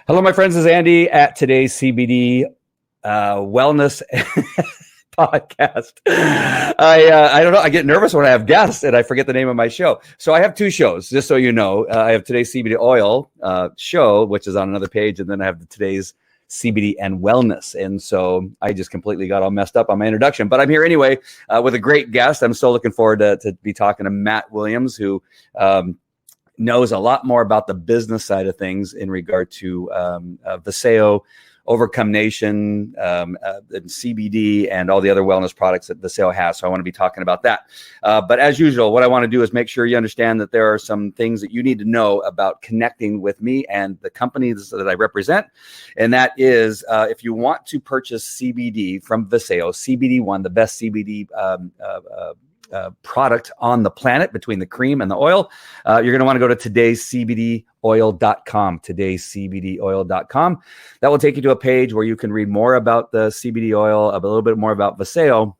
Hello, my friends. This is Andy at today's CBD Wellness podcast. I don't know. I get nervous when I have guests and I forget the name of my show. So I have two shows, just so you know. I have today's CBD oil show, which is on another page, and then I have today's CBD and wellness. And so I just completely got all messed up on my introduction, but I'm here anyway with a great guest. I'm so looking forward to be talking to Matt Williams, who knows a lot more about the business side of things in regard to Viseo, Overcome Nation, and CBD, and all the other wellness products that Viseo has. So I want to be talking about that. But as usual, what I want to do is make sure you understand that there are some things that you need to know about connecting with me and the companies that I represent. And that is, if you want to purchase CBD from Viseo, CBD One, the best CBD product on the planet between the cream and the oil, you're going to want to go to today'scbdoil.com, today'scbdoil.com. That will take you to a page where you can read more about the CBD oil, a little bit more about Viseo,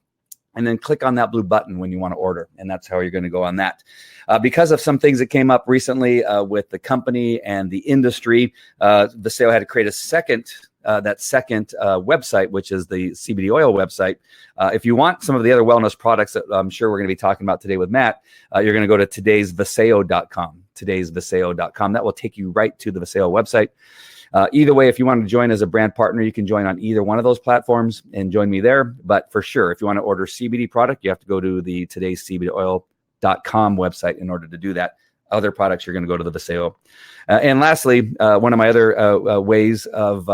and then click on that blue button when you want to order. And that's how you're going to go on that. Because of some things that came up recently with the company and the industry, Viseo had to create a second website, which is the CBD oil website. If you want some of the other wellness products that I'm sure we're going to be talking about today with Matt, you're going to go to today'sviseo.com, today'sviseo.com. That will take you right to the Viseo website. Either way, if you want to join as a brand partner, you can join on either one of those platforms and join me there. But for sure, if you want to order CBD product, you have to go to the today'scbdoil.com website in order to do that. Other products, you're going to go to the Viseo. And lastly, one of my other ways of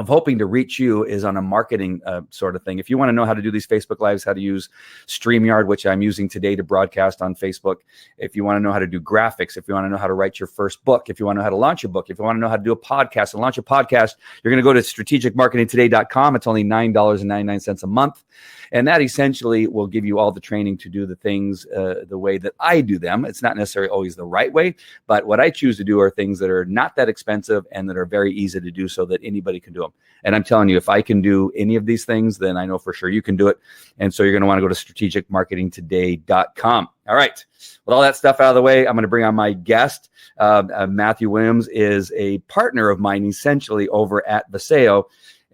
hoping to reach you is on a marketing sort of thing. If you want to know how to do these Facebook Lives, how to use StreamYard, which I'm using today to broadcast on Facebook. If you want to know how to do graphics, if you want to know how to write your first book, if you want to know how to launch a book, if you want to know how to do a podcast and launch a podcast, you're going to go to strategicmarketingtoday.com. It's only $9.99 a month. And that essentially will give you all the training to do the things the way that I do them. It's not necessarily always the right way, but what I choose to do are things that are not that expensive and that are very easy to do so that anybody can do them. And I'm telling you, if I can do any of these things, then I know for sure you can do it. And so you're going to want to go to strategicmarketingtoday.com. All right. With all that stuff out of the way, I'm going to bring on my guest. Matthew Williams is a partner of mine, essentially, over at Viseo.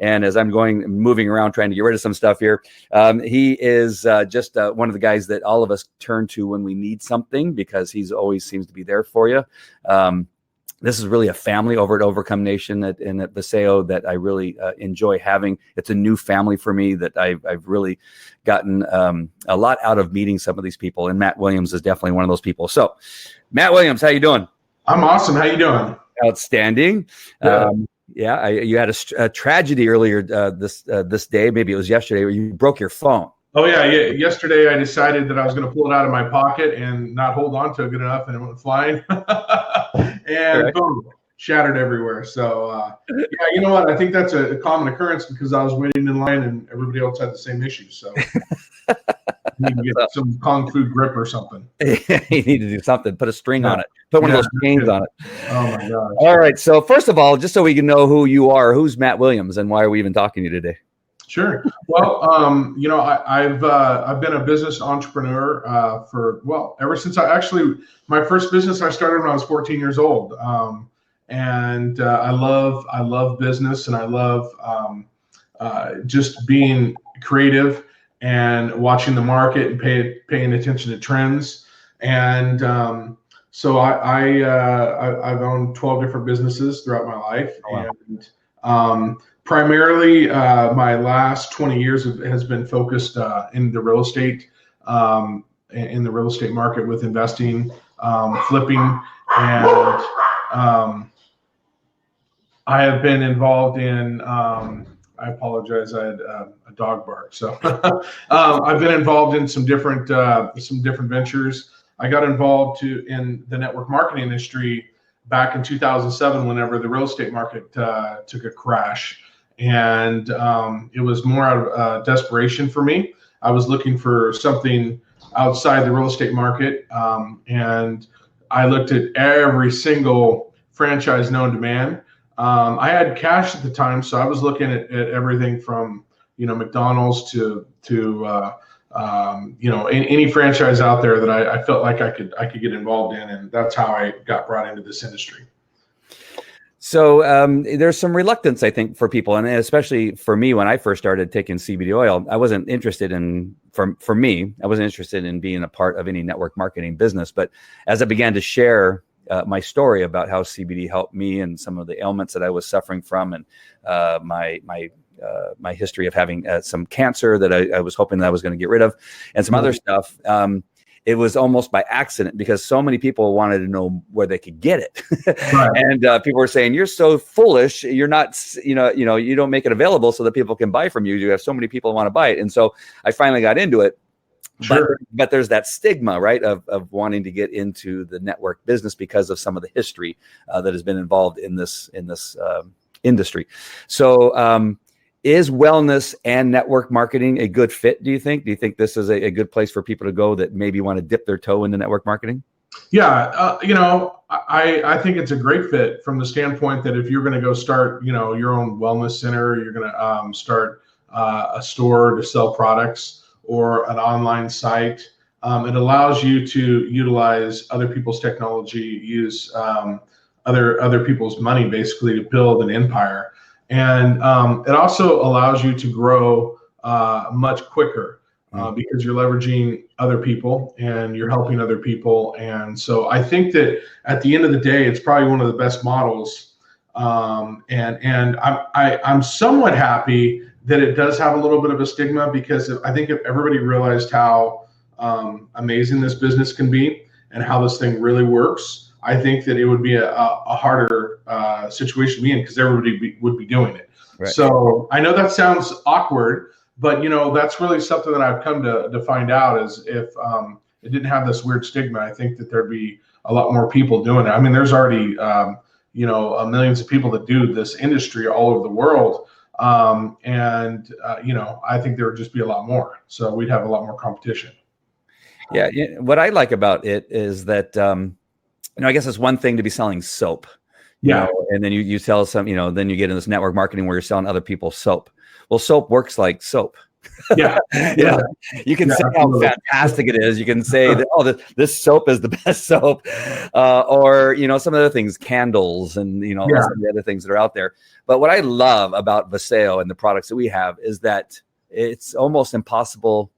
And as I'm moving around, trying to get rid of some stuff here, he is just one of the guys that all of us turn to when we need something, because he's always seems to be there for you. This is really a family over at Overcome Nation and at Viseo that I really enjoy having. It's a new family for me that I've really gotten a lot out of meeting some of these people. And Matt Williams is definitely one of those people. So, Matt Williams, how you doing? I'm awesome. How you doing? Outstanding. Yeah. You had a tragedy earlier this day. Maybe it was yesterday, where you broke your phone. Oh, yeah. Yesterday, I decided that I was going to pull it out of my pocket and not hold on to it good enough, and it went flying. And boom, shattered everywhere. So, yeah, you know what? I think that's a common occurrence because I was waiting in line and everybody else had the same issue. So, you need to get some Kung Fu grip or something. You need to do something. Put a string on it. Put one of those chains on it. Oh, my gosh. All right. So, first of all, just so we can know who you are, who's Matt Williams and why are we even talking to you today? Sure. Well, I've been a business entrepreneur ever since my first business I started when I was 14 years old. And I love business, and I love just being creative and watching the market and paying attention to trends. And so I've owned 12 different businesses throughout my life. Oh, wow. And primarily, my last 20 years has been focused in the real estate market with investing, flipping, and I have been involved in. I apologize. I had a dog bark. So I've been involved in some different ventures. I got involved in the network marketing industry back in 2007, whenever the real estate market took a crash. And it was more out of desperation for me. I was looking for something outside the real estate market, and I looked at every single franchise known to man. I had cash at the time, so I was looking at everything from McDonald's to any franchise out there that I felt like I could get involved in, and that's how I got brought into this industry. So there's some reluctance, I think, for people, and especially for me when I first started taking CBD oil. I wasn't interested in, for me, I wasn't interested in being a part of any network marketing business. But as I began to share my story about how CBD helped me and some of the ailments that I was suffering from, and my history of having some cancer that I was hoping that I was going to get rid of, and some other stuff. It was almost by accident because so many people wanted to know where they could get it. Right. And people were saying, you're so foolish. You're not, you don't make it available so that people can buy from you. You have so many people who want to buy it. And so I finally got into it. Sure. But there's that stigma, right, of wanting to get into the network business because of some of the history that has been involved in this industry. So is wellness and network marketing a good fit, do you think? Do you think this is a good place for people to go that maybe want to dip their toe into network marketing? Yeah, I think it's a great fit from the standpoint that if you're going to go start, your own wellness center, you're going to start a store to sell products or an online site. It allows you to utilize other people's technology, use other people's money basically to build an empire. And it also allows you to grow much quicker because you're leveraging other people and you're helping other people. And so I think that at the end of the day, it's probably one of the best models. And I'm somewhat happy that it does have a little bit of a stigma, because I think if everybody realized how amazing this business can be and how this thing really works, I think that it would be a harder situation to be in, because everybody would be doing it. Right. So I know that sounds awkward, but that's really something that I've come to find out is if it didn't have this weird stigma, I think that there'd be a lot more people doing it. I mean, there's already millions of people that do this industry all over the world, and I think there would just be a lot more. So we'd have a lot more competition. Yeah, what I like about it is that. I guess it's one thing to be selling soap, and then you sell some, then you get in this network marketing where you're selling other people's soap. Well, soap works like soap. Yeah. You can say how fantastic it is. You can say that, this soap is the best soap, or, some other things, candles and, some of the other things that are out there. But what I love about Viseo and the products that we have is that it's almost impossible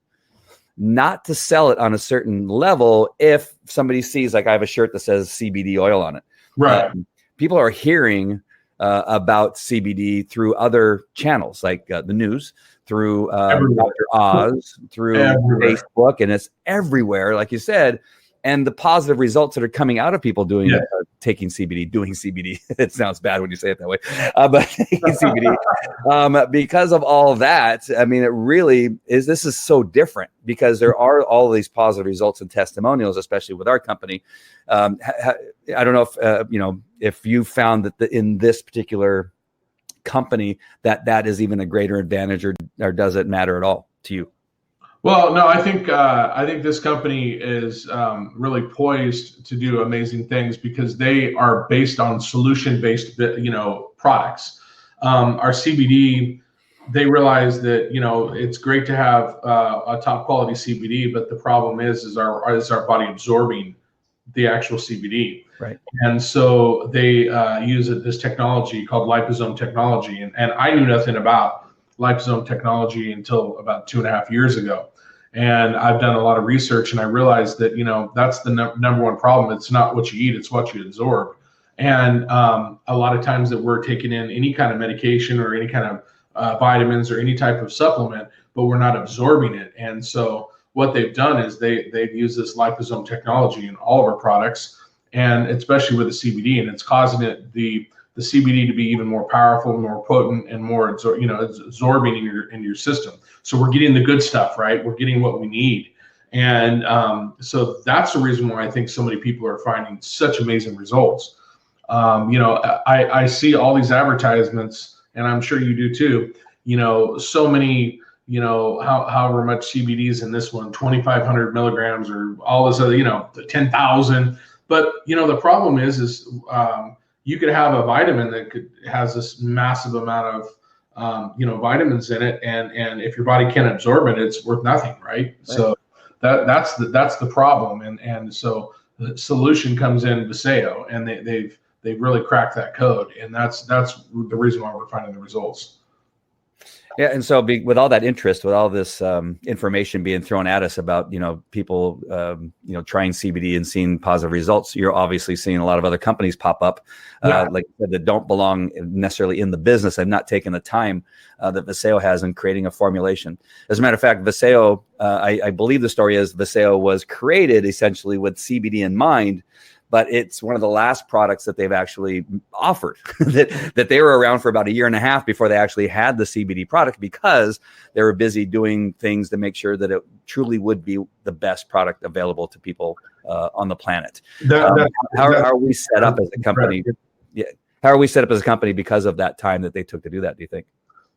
not to sell it on a certain level if somebody sees, like I have a shirt that says CBD oil on it. Right. People are hearing about CBD through other channels, like the news, through Dr. Oz, through Facebook, and it's everywhere, like you said. And the positive results that are coming out of people doing taking CBD, doing CBD. It sounds bad when you say it that way, but taking CBD because of all that. I mean, it really is. This is so different because there are all these positive results and testimonials, especially with our company. I don't know if if you found that in this particular company that is even a greater advantage, or does it matter at all to you? Well, no, I think this company is really poised to do amazing things because they are based on solution-based, products. Our CBD, they realize that it's great to have a top quality CBD, but the problem is our body absorbing the actual CBD. Right. And so they use this technology called Lifezone Technology, and I knew nothing about Lifezone Technology until about 2.5 years ago. And I've done a lot of research, and I realized that, that's the number one problem. It's not what you eat, it's what you absorb. And a lot of times that we're taking in any kind of medication or any kind of vitamins or any type of supplement, but we're not absorbing it. And so what they've done is they've used this liposome technology in all of our products, and especially with the CBD, and it's causing the CBD to be even more powerful, more potent, and more absorbing in your system. So we're getting the good stuff, right? We're getting what we need, and so that's the reason why I think so many people are finding such amazing results. I see all these advertisements, and I'm sure you do too. So many, however much CBD is in this one, 2,500 milligrams, or all this other, 10,000. But the problem is you could have a vitamin that has this massive amount of vitamins in it, and if your body can't absorb it, it's worth nothing, right? So that's the problem, and so the solution comes in Viseo, and they've really cracked that code, and that's the reason why we're finding the results. Yeah, and so with all that interest, with all this information being thrown at us about people trying CBD and seeing positive results, you're obviously seeing a lot of other companies pop up, like I said, that don't belong necessarily in the business. I've not taken the time that Viseo has in creating a formulation. As a matter of fact, Viseo, I believe the story is Viseo was created essentially with CBD in mind, but it's one of the last products that they've actually offered that they were around for about a year and a half before they actually had the CBD product, because they were busy doing things to make sure that it truly would be the best product available to people on the planet. How are we set up as a company? Yeah. How are we set up as a company because of that time that they took to do that, do you think?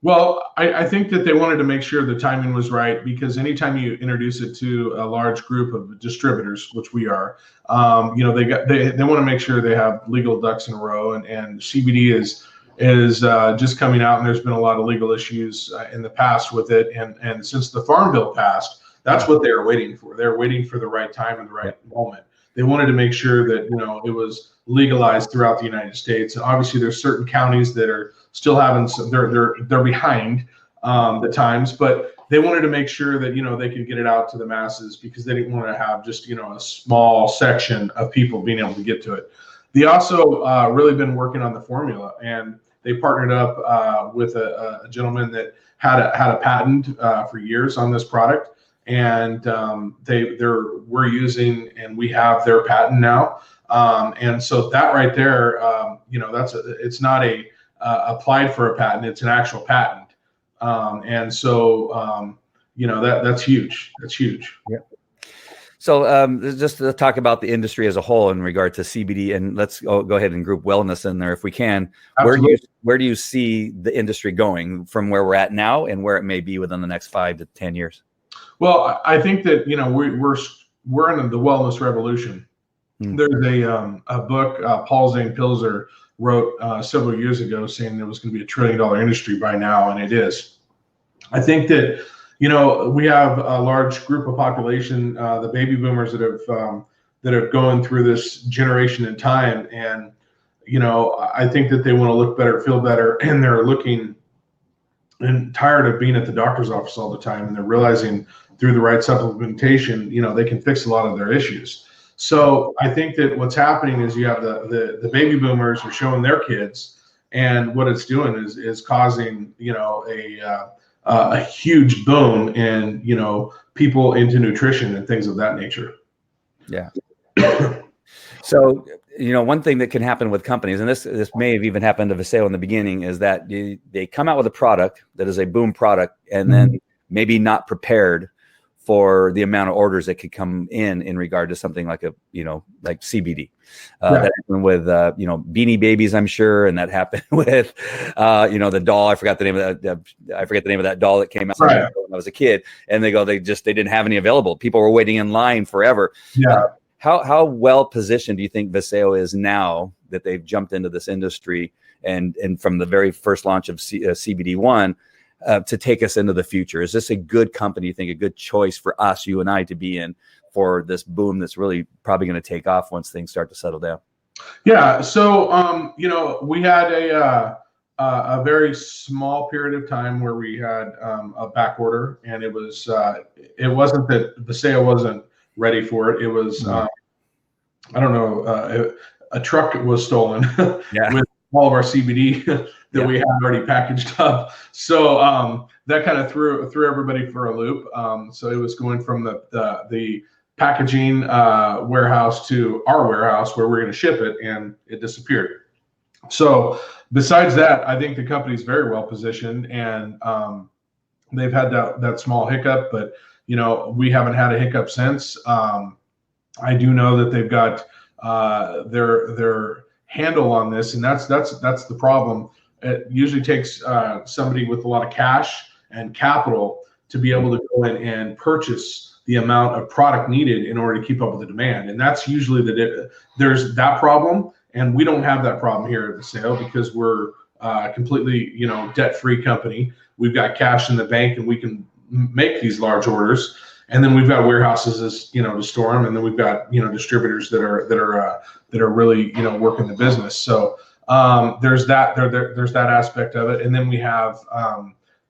Well, I think that they wanted to make sure the timing was right, because anytime you introduce it to a large group of distributors, which we are, they want to make sure they have legal ducks in a row, and CBD is just coming out, and there's been a lot of legal issues in the past with it, and since the Farm Bill passed, that's what they were waiting for. They're waiting for the right time and the right moment. They wanted to make sure that it was legalized throughout the United States. And obviously, there's certain counties that are still having some, they're behind the times, but they wanted to make sure that they could get it out to the masses, because they didn't want to have just a small section of people being able to get to it. They also really been working on the formula, and they partnered up with a gentleman that had a patent for years on this product. And we're using, and we have their patent now, and so that right there, it's not applied for a patent; it's an actual patent, and so that's huge. That's huge. Yeah. So just to talk about the industry as a whole in regard to CBD, and let's go ahead and group wellness in there if we can. Where do you see the industry going from where we're at now and where it may be within the next 5 to 10 years? Well, I think that we're in the wellness revolution. Mm-hmm. There's a book Paul Zane Pilzer wrote several years ago, saying there was going to be $1 trillion industry by now, and it is. I think that we have a large group of population, the baby boomers that have gone through this generation in time, and I think that they want to look better, feel better, and they're looking and tired of being at the doctor's office all the time, and they're realizing through the right supplementation, they can fix a lot of their issues. So I think that what's happening is you have the baby boomers are showing their kids, and what it's doing is causing a huge boom in people into nutrition and things of that nature. Yeah. So one thing that can happen with companies, and this may have even happened to Viseo in the beginning, is that they come out with a product that is a boom product, and then maybe not prepared for the amount of orders that could come in regard to something like like CBD. That happened with Beanie Babies, I'm sure, and that happened with the doll. I forget the name of that doll that came out when I was a kid. And they didn't have any available. People were waiting in line forever. Yeah. How well positioned do you think Viseo is now that they've jumped into this industry and from the very first launch of CBD1 to take us into the future? Is this a good company, you think, a good choice for us, you and I, to be in for this boom that's really probably going to take off once things start to settle down? Yeah. So, we had a very small period of time where we had a back order, and it wasn't that Viseo wasn't ready for it. It was, I don't know, a truck was stolen with all of our CBD that we had already packaged up. So that kind of threw everybody for a loop. So it was going from the packaging warehouse to our warehouse where we're going to ship it, and it disappeared. So besides that, I think the company's very well positioned, and they've had that small hiccup, but we haven't had a hiccup since. I do know that they've got their handle on this, and that's the problem. It usually takes somebody with a lot of cash and capital to be able to go in and purchase the amount of product needed in order to keep up with the demand, and that's usually there's that problem, and we don't have that problem here at Viseo because we're completely debt-free company. We've got cash in the bank, and we can make these large orders. And then we've got warehouses to store them, and then we've got distributors that are really working the business. So there's there's that aspect of it, and then we have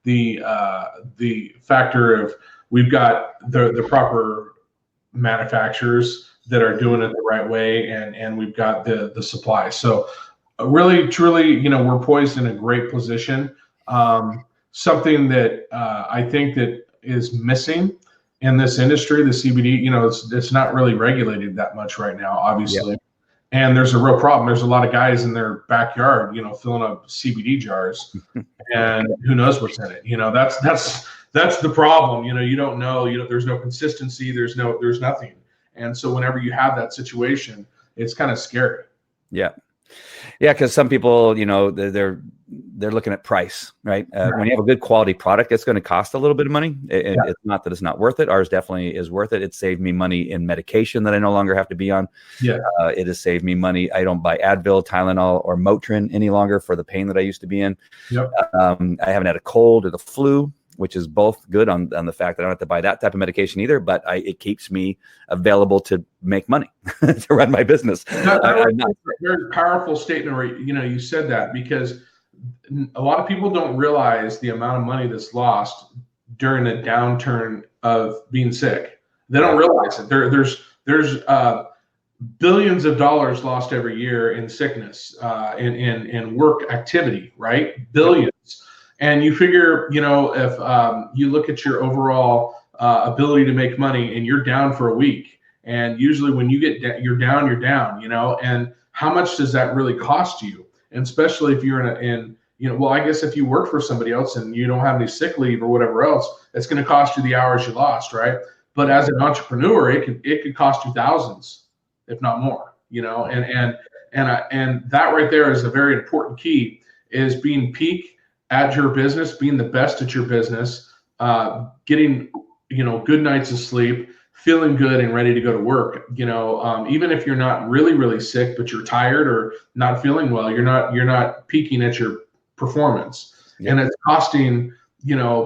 the factor of we've got the proper manufacturers that are doing it the right way, and we've got the supply. So really, truly, we're poised in a great position. Something that I think that is missing in this industry, the CBD, it's not really regulated that much right now, obviously. Yep. And there's a real problem. There's a lot of guys in their backyard, filling up CBD jars, and who knows what's in it. That's the problem. You don't know. There's no consistency. There's nothing. And so whenever you have that situation, it's kind of scary. Yeah. Yeah, because some people, they're looking at price, right? When you have a good quality product, it's going to cost a little bit of money. It's not that it's not worth it. Ours definitely is worth it. It saved me money in medication that I no longer have to be on. Yeah, it has saved me money. I don't buy Advil, Tylenol, or Motrin any longer for the pain that I used to be in. Yep. I haven't had a cold or the flu, which is both good on the fact that I don't have to buy that type of medication either, but it keeps me available to make money to run my business. That's a very powerful statement where, you said that, because a lot of people don't realize the amount of money that's lost during a downturn of being sick. They don't realize it. There's billions of dollars lost every year in sickness, in work activity, right? Billions. And you figure, if you look at your overall ability to make money and you're down for a week, and usually when you get you're down, and how much does that really cost you? And especially if you're well, I guess if you work for somebody else and you don't have any sick leave or whatever else, it's going to cost you the hours you lost, right? But as an entrepreneur, it could cost you thousands, if not more, and that right there is a very important key, is being peak at your business, being the best at your business, getting, good nights of sleep, feeling good and ready to go to work. Even if you're not really, really sick, but you're tired or not feeling well, you're not peaking at your performance. Yeah. And it's costing,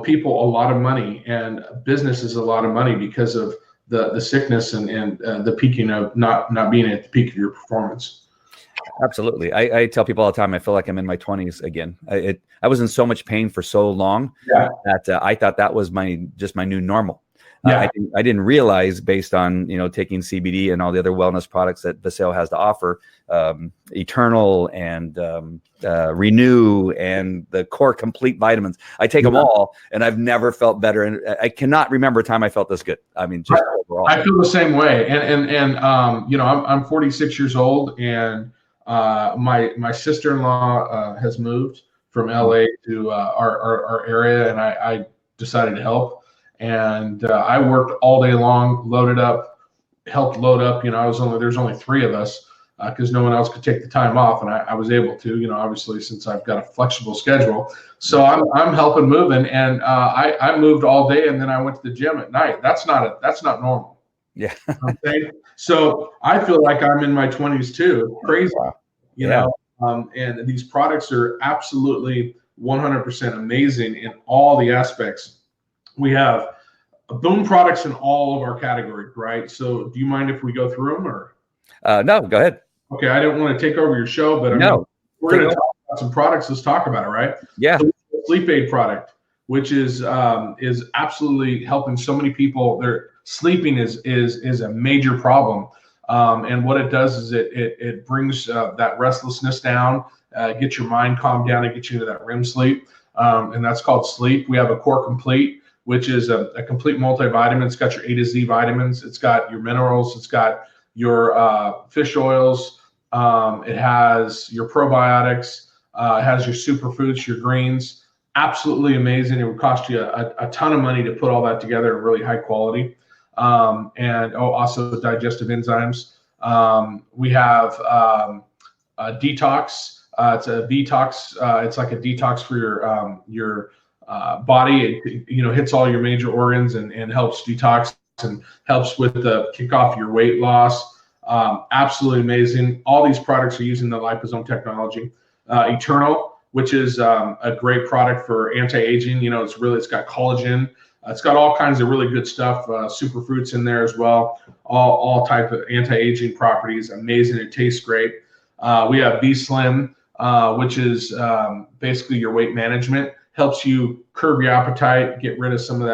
people a lot of money, and businesses a lot of money because of the sickness and the peaking of not being at the peak of your performance. Absolutely. I tell people all the time, I feel like I'm in my 20s again. I was in so much pain for so long that I thought that was my new normal. Yeah. I didn't realize, based on taking CBD and all the other wellness products that Vaseo has to offer, Eternal and Renew and the Core Complete vitamins. I take them all, and I've never felt better. And I cannot remember a time I felt this good. I mean, just overall. I feel the same way. And I'm 46 years old, and my sister-in-law has moved from LA to our area, and I decided to help. And I worked all day long, helped load up. There's only 3 of us because no one else could take the time off, and I was able to. Obviously, since I've got a flexible schedule, so I'm helping moving, and I moved all day, and then I went to the gym at night. That's not normal. Yeah. Okay. So I feel like I'm in my 20s too. Crazy. And these products are absolutely 100% amazing in all the aspects. We have boom products in all of our categories, right? So do you mind if we go through them, or? No, go ahead. Okay. I didn't want to take over your show, but we're going to talk about some products. Let's talk about it, right? Yeah. So sleep aid product, which is absolutely helping so many people. Their sleeping is a major problem. And what it does is it brings that restlessness down, get your mind calmed down, and get you into that REM sleep. And that's called sleep. We have a Core Complete, which is a complete multivitamin. It's got your A to Z vitamins. It's got your minerals. It's got your fish oils. It has your probiotics. It has your superfoods, your greens. Absolutely amazing. It would cost you a ton of money to put all that together in really high quality. And also digestive enzymes. We have a detox. It's a detox. It's like a detox for your body. It hits all your major organs and helps detox and helps with the kick off your weight loss. Absolutely amazing. All these products are using the Lifezone technology. Eternal, which is a great product for anti-aging. It's got collagen. It's got all kinds of really good stuff, superfruits in there as well, all type of anti-aging properties. Amazing. It tastes great. We have B Slim, which is basically your weight management. Helps you curb your appetite, get rid of some of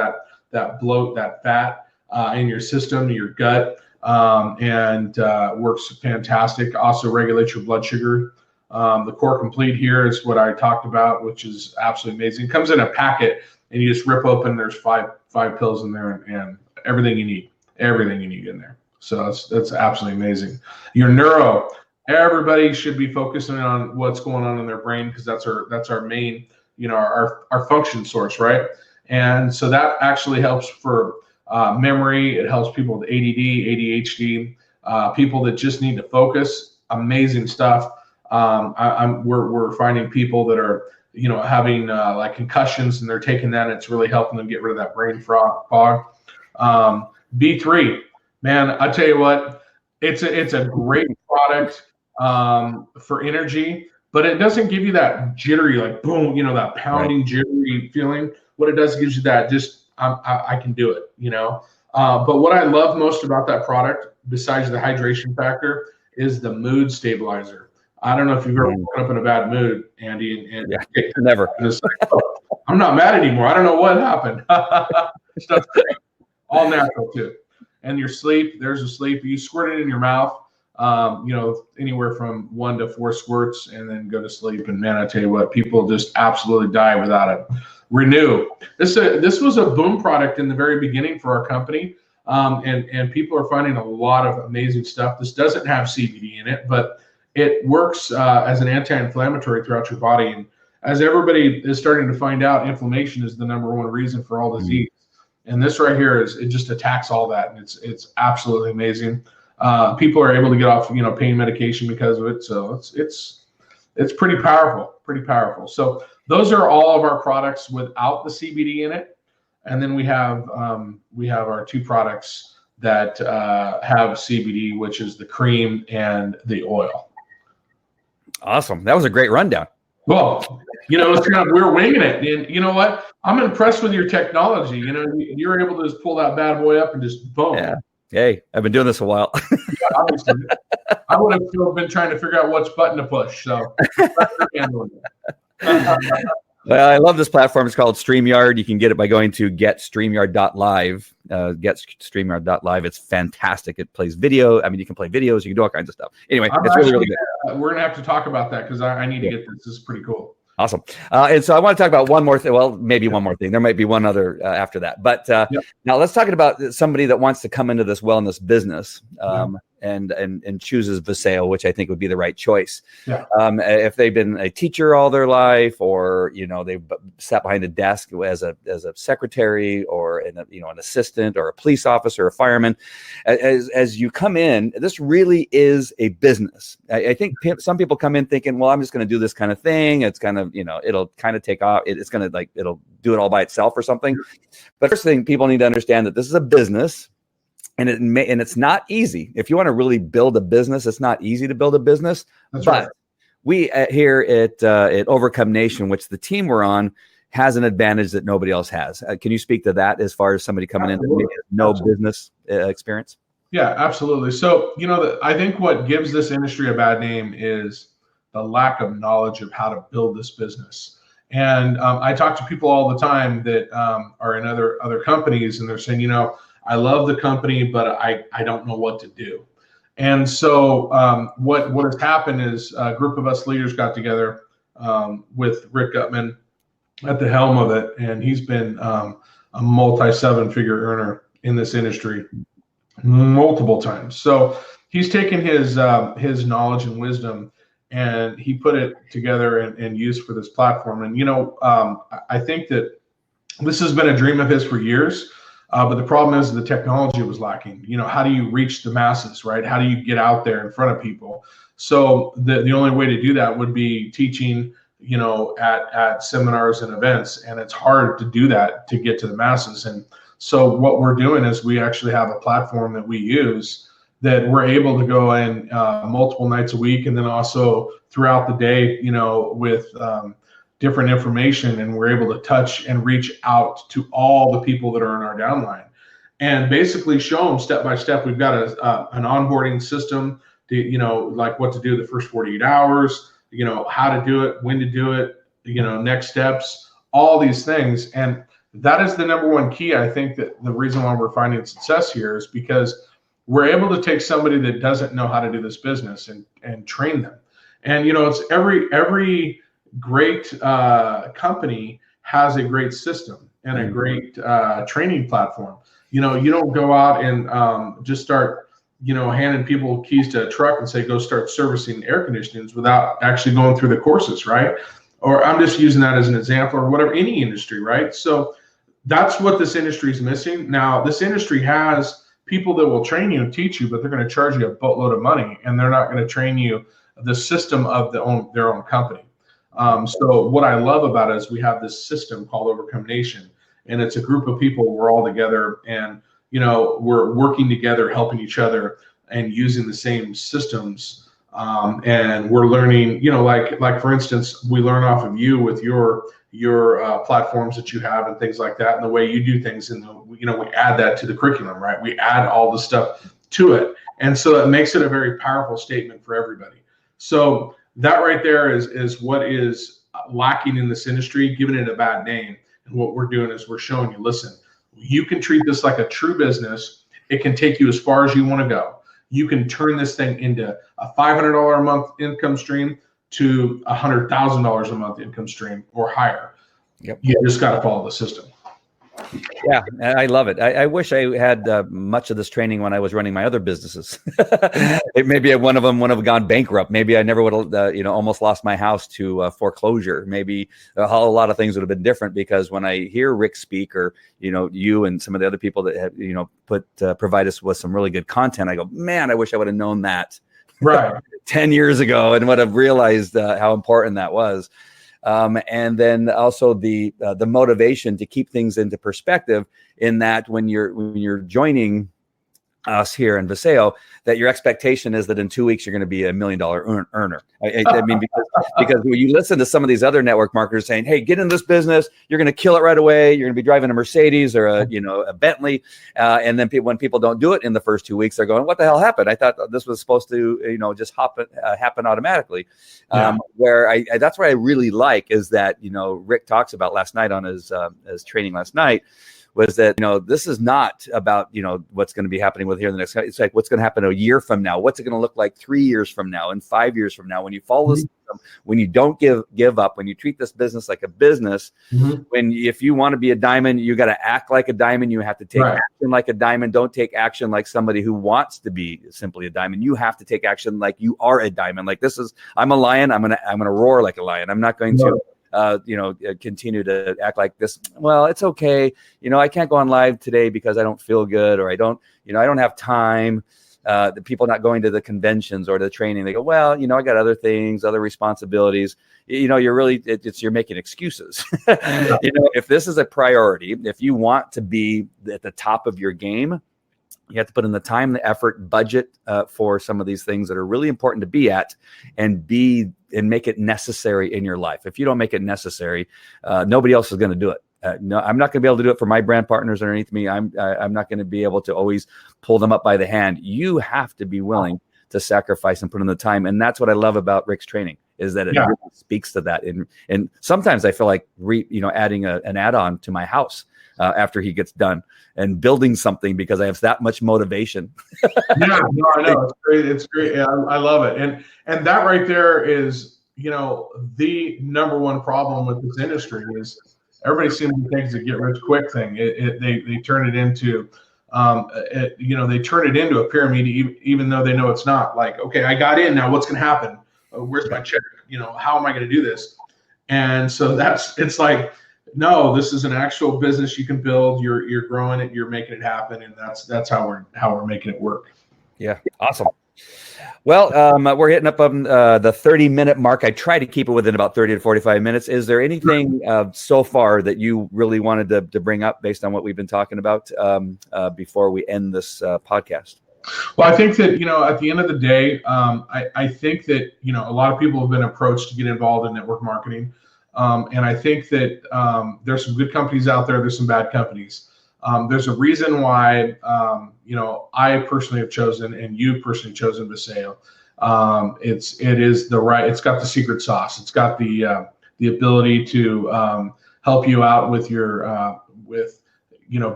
that bloat, that fat in your system, your gut, and works fantastic. Also regulates your blood sugar. The Core Complete here is what I talked about, which is absolutely amazing. It comes in a packet, and you just rip open. There's five pills in there, and everything you need in there. So that's absolutely amazing. Your neuro, everybody should be focusing on what's going on in their brain, because that's our main, our function source, right? And so that actually helps for memory. It helps people with ADD, ADHD, people that just need to focus. Amazing stuff. We're finding people that are having like concussions, and they're taking that, and it's really helping them get rid of that brain fog. B3, man, I tell you what, it's a great product for energy, but it doesn't give you that jittery, like boom, that pounding jittery feeling. What it does, gives you that just I can do it, But what I love most about that product, besides the hydration factor, is the mood stabilizer. I don't know if you've ever woken up in a bad mood, Andy, and never. Like, oh, I'm not mad anymore. I don't know what happened. Stuff's great. All natural too. And your sleep, there's a sleep. You squirt it in your mouth, anywhere from 1 to 4 squirts, and then go to sleep. And man, I tell you what, people just absolutely die without it. Renew. This was a boom product in the very beginning for our company, and people are finding a lot of amazing stuff. This doesn't have CBD in it, but it works as an anti-inflammatory throughout your body. And as everybody is starting to find out, inflammation is the #1 reason for all disease. And this right here it just attacks all that, and it's absolutely amazing. People are able to get off pain medication because of it, so it's pretty powerful. So those are all of our products without the CBD in it, and then we have our 2 products that have CBD, which is the cream and the oil. Awesome. That was a great rundown. Well, we're winging it. And you know what? I'm impressed with your technology. You're able to just pull that bad boy up and just boom. Yeah. Hey, I've been doing this a while. Yeah, obviously. I would have still been trying to figure out which button to push. So Well, I love this platform. It's called StreamYard. You can get it by going to getstreamyard.live. Getstreamyard.live. It's fantastic. It plays video. I mean, you can play videos. You can do all kinds of stuff. Anyway, it's really good. We're going to have to talk about that, because I need to get this. This is pretty cool. Awesome. And so I want to talk about one more thing. Well, maybe one more thing. There might be one other after that. But now let's talk about somebody that wants to come into this wellness business and chooses Vaseo, which I think would be the right choice. Yeah. If they've been a teacher all their life, or they've sat behind a desk as a secretary, or an assistant, or a police officer, or a fireman, as you come in, this really is a business. I think some people come in thinking, well, I'm just going to do this kind of thing. It's kind of it'll kind of take off. It's going to it'll do it all by itself or something. But first thing, people need to understand that this is a business. And it's not easy. If you want to really build a business, it's not easy to build a business. That's right. We here at Overcome Nation, which the team we're on, has an advantage that nobody else has. Can you speak to that as far as somebody coming in with no business experience? Yeah, absolutely. So, I think what gives this industry a bad name is the lack of knowledge of how to build this business. And I talk to people all the time that are in other companies, and they're saying, I love the company, but I don't know what to do. And so what has happened is a group of us leaders got together with Rick Gutman at the helm of it, and he's been a multi-7-figure earner in this industry multiple times. So he's taken his knowledge and wisdom, and he put it together and used for this platform. And I think that this has been a dream of his for years. But the problem is the technology was lacking. How do you reach the masses, right? How do you get out there in front of people? So the only way to do that would be teaching, at seminars and events. And it's hard to do that to get to the masses. And so what we're doing is we actually have a platform that we use that we're able to go in multiple nights a week, and then also throughout the day, with different information, and we're able to touch and reach out to all the people that are in our downline, and basically show them step by step. We've got an onboarding system to, like what to do the first 48 hours, how to do it, when to do it, next steps, all these things. And that is the number one key. I think that the reason why we're finding success here is because we're able to take somebody that doesn't know how to do this business and train them. And, it's every great company has a great system and a great training platform. You don't go out and just start, handing people keys to a truck and say, go start servicing air conditionings without actually going through the courses, right? Or I'm just using that as an example, or whatever, any industry, right? So that's what this industry is missing. Now, this industry has people that will train you and teach you, but they're going to charge you a boatload of money, and they're not going to train you the system of their own company. So what I love about it is we have this system called Overcome Nation, and it's a group of people. We're all together, and we're working together, helping each other, and using the same systems. And we're learning, like for instance, we learn off of you with your platforms that you have and things like that, and the way you do things. And we add that to the curriculum, right? We add all the stuff to it, and so it makes it a very powerful statement for everybody. So that right there is what is lacking in this industry, giving it a bad name. And what we're doing is we're showing you, listen, you can treat this like a true business. It can take you as far as you want to go. You can turn this thing into a $500 a month income stream to $100,000 a month income stream or higher. Yep. You just got to follow the system. Yeah, I love it. I wish I had much of this training when I was running my other businesses. Maybe one of them would have gone bankrupt. Maybe I never would have, almost lost my house to foreclosure. Maybe a whole lot of things would have been different, because when I hear Rick speak, or you and some of the other people that have provide us with some really good content, I go, man, I wish I would have known that right 10 years ago and would have realized how important that was. And then also the motivation to keep things into perspective, in that when you're joining us here in Viseo, that your expectation is that in 2 weeks you're going to be $1 million earner. I mean, because when you listen to some of these other network marketers saying, "Hey, get in this business, you're going to kill it right away. You're going to be driving a Mercedes or a Bentley," and then when people don't do it in the first 2 weeks, they're going, "What the hell happened? I thought this was supposed to just happen automatically." Yeah. Where that's what I really like is that Rick talks about last night on his training last night, was that, this is not about, what's going to be happening with here in the next, it's like what's going to happen a year from now. What's it going to look like 3 years from now and 5 years from now? When you follow this system, when you don't give up, when you treat this business like a business, if you want to be a diamond, you got to act like a diamond. You have to take action like a diamond. Don't take action like somebody who wants to be simply a diamond. You have to take action like you are a diamond. Like I'm a lion. I'm going to roar like a lion. I'm not going to continue to act like this. Well, it's okay. I can't go on live today because I don't feel good, or I don't have time. The people not going to the conventions or the training, they go, well, I got other things, other responsibilities. You're making excuses. If this is a priority, if you want to be at the top of your game, you have to put in the time, the effort, budget for some of these things that are really important to be at, and make it necessary in your life. If you don't make it necessary, nobody else is going to do it. No, I'm not going to be able to do it for my brand partners underneath me. I'm not going to be able to always pull them up by the hand. You have to be willing to sacrifice and put in the time. And that's what I love about Rick's training, is that it really speaks to that. And sometimes I feel like adding an add-on to my house after he gets done and building something, because I have that much motivation. Yeah, no, I know. It's great. It's great. Yeah, I love it. And that right there is, the number one problem with this industry is everybody seems to think it's a get rich quick thing. They turn it into, they turn it into a pyramid, even though they know it's not. Like, okay, I got in, now what's going to happen? Where's my check? How am I going to do this? And so it's like, no, this is an actual business you can build. You're growing it. You're making it happen, and that's how we're making it work. Yeah, awesome. Well, we're hitting up on the 30-minute mark. I try to keep it within about 30 to 45 minutes. Is there anything so far that you really wanted to bring up based on what we've been talking about before we end this podcast? Well, I think that, at the end of the day, I think that, a lot of people have been approached to get involved in network marketing. And I think that there's some good companies out there. There's some bad companies. There's a reason why, I personally have chosen, and you personally chosen Viseo. It's got the secret sauce. It's got the ability to help you out with your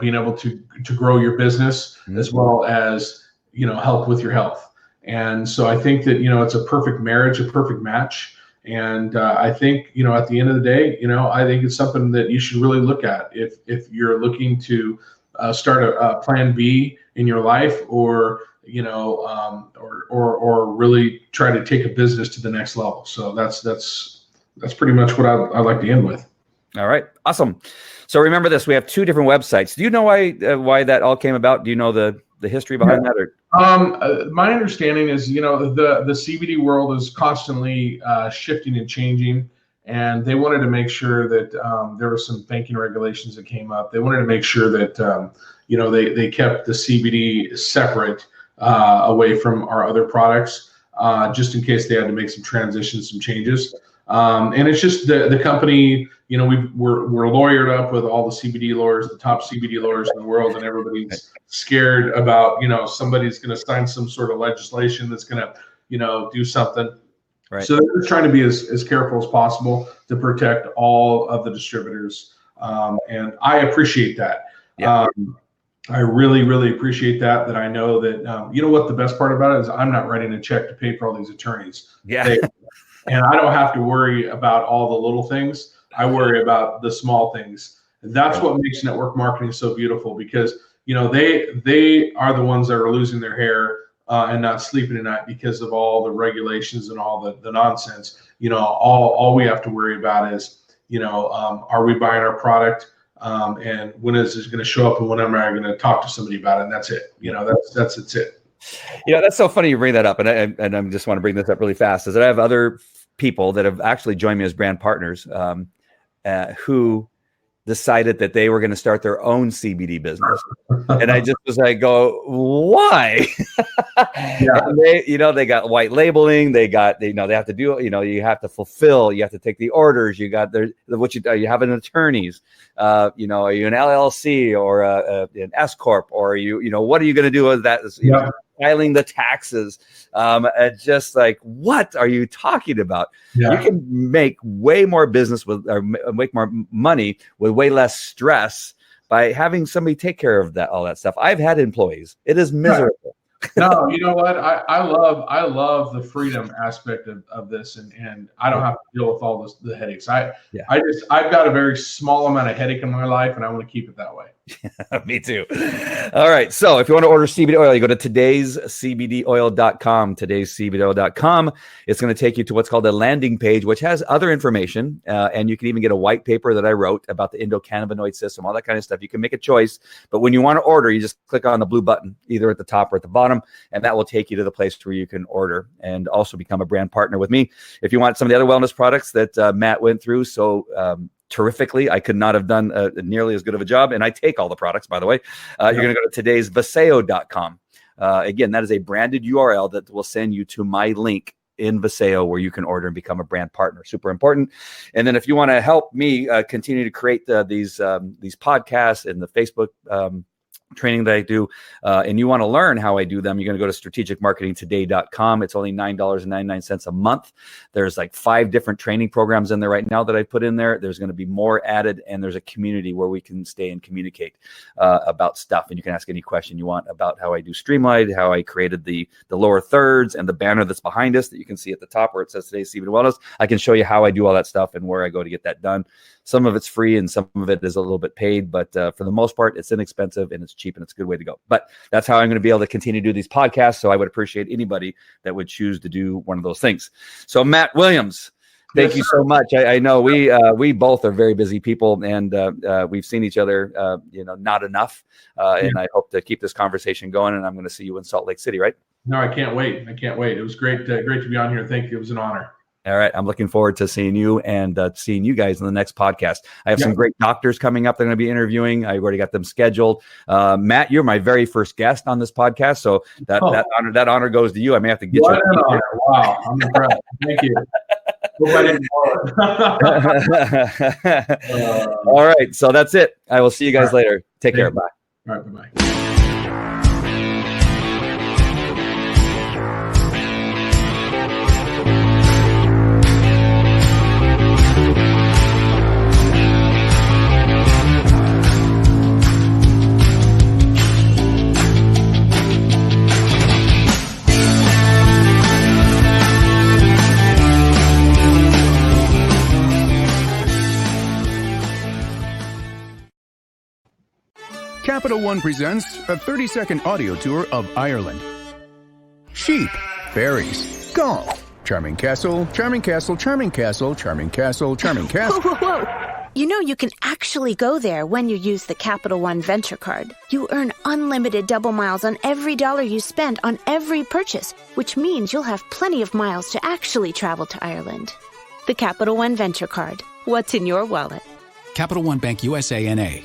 being able to grow your business, as well as help with your health. And so I think that it's a perfect marriage, a perfect match. And I think at the end of the day, I think it's something that you should really look at if you're looking to start a plan B in your life, or or really try to take a business to the next level. So that's pretty much what I'd like to end with. All right, awesome. So remember this: we have two different websites. Do you know why that all came about? Do you know the history behind that? Or? My understanding is, the CBD world is constantly shifting and changing, and they wanted to make sure that there were some banking regulations that came up. They wanted to make sure that they kept the CBD separate away from our other products, just in case they had to make some transitions, some changes. And it's just the company, we're lawyered up with all the CBD lawyers, the top CBD lawyers in the world, and everybody's scared about, somebody's going to sign some sort of legislation that's going to, do something. Right. So they're trying to be as careful as possible to protect all of the distributors. And I appreciate that. Yeah. I really, really appreciate that I know that, what the best part about it is, I'm not writing a check to pay for all these attorneys. Yeah. And I don't have to worry about all the little things. I worry about the small things. And that's what makes network marketing so beautiful, because, they are the ones that are losing their hair and not sleeping at night because of all the regulations and all the nonsense. All we have to worry about is, are we buying our product? And when is this going to show up, and when am I going to talk to somebody about it? And that's it. That's it. That's so funny you bring that up, and I just want to bring this up really fast. Is that I have other people that have actually joined me as brand partners who decided that they were going to start their own CBD business, and I just was like, why? Yeah. And they got white labeling. They got they have to do you have to fulfill. You have to take the orders. You got you have an attorneys. Are you an LLC or an S corp, or what are you going to do with that? Filing the taxes, just like, what are you talking about? Yeah. You can make way more business or make more money with way less stress by having somebody take care of all that stuff. I've had employees. It is miserable. No, you know what? I love the freedom aspect of this, and I don't have to deal with all the headaches. I've got a very small amount of headache in my life, and I want to keep it that way. Me too. All right. So if you want to order CBD oil, you go to today'scbdoil.com, today'scbdoil.com. It's going to take you to what's called a landing page, which has other information. And you can even get a white paper that I wrote about the endocannabinoid system, all that kind of stuff. You can make a choice. But when you want to order, you just click on the blue button, either at the top or at the bottom, and that will take you to the place where you can order and also become a brand partner with me. If you want some of the other wellness products that Matt went through, terrifically, I could not have done nearly as good of a job. And I take all the products, by the way. You're going to go to today'sviseo.com. Again, that is a branded URL that will send you to my link in Viseo, where you can order and become a brand partner. Super important. And then if you want to help me continue to create these podcasts and the Facebook training that I do, and you want to learn how I do them, you're going to go to strategicmarketingtoday.com. It's only $9.99 a month. There's like 5 different training programs in there right now that I put in there. There's going to be more added, and there's a community where we can stay and communicate about stuff. And you can ask any question you want about how I do Streamline, how I created the lower thirds and the banner that's behind us that you can see at the top where it says Today's CBD Wellness. I can show you how I do all that stuff and where I go to get that done. Some of it's free and some of it is a little bit paid, but for the most part, it's inexpensive and it's cheap, and it's a good way to go. But that's how I'm going to be able to continue to do these podcasts. So I would appreciate anybody that would choose to do one of those things. So Matt Williams, thank you so much. I know we both are very busy people, and we've seen each other, not enough. And I hope to keep this conversation going. And I'm going to see you in Salt Lake City, right? No, I can't wait. It was great to be on here. Thank you. It was an honor. All right. I'm looking forward to seeing you and seeing you guys in the next podcast. I have some great doctors coming up. They're going to be interviewing. I've already got them scheduled. Matt, you're my very first guest on this podcast. So that honor goes to you. I may have to get you. Wow. I'm impressed. Thank you. Hope I didn't borrow it. All right. So that's it. I will see you guys later. Take care. Bye. All right. Bye-bye. Capital One presents a 30-second audio tour of Ireland. Sheep, berries, golf, charming castle, charming castle, charming castle, charming castle, charming castle. Whoa, whoa, whoa. You know you can actually go there when you use the Capital One Venture Card. You earn unlimited double miles on every dollar you spend on every purchase, which means you'll have plenty of miles to actually travel to Ireland. The Capital One Venture Card. What's in your wallet? Capital One Bank USA, N.A.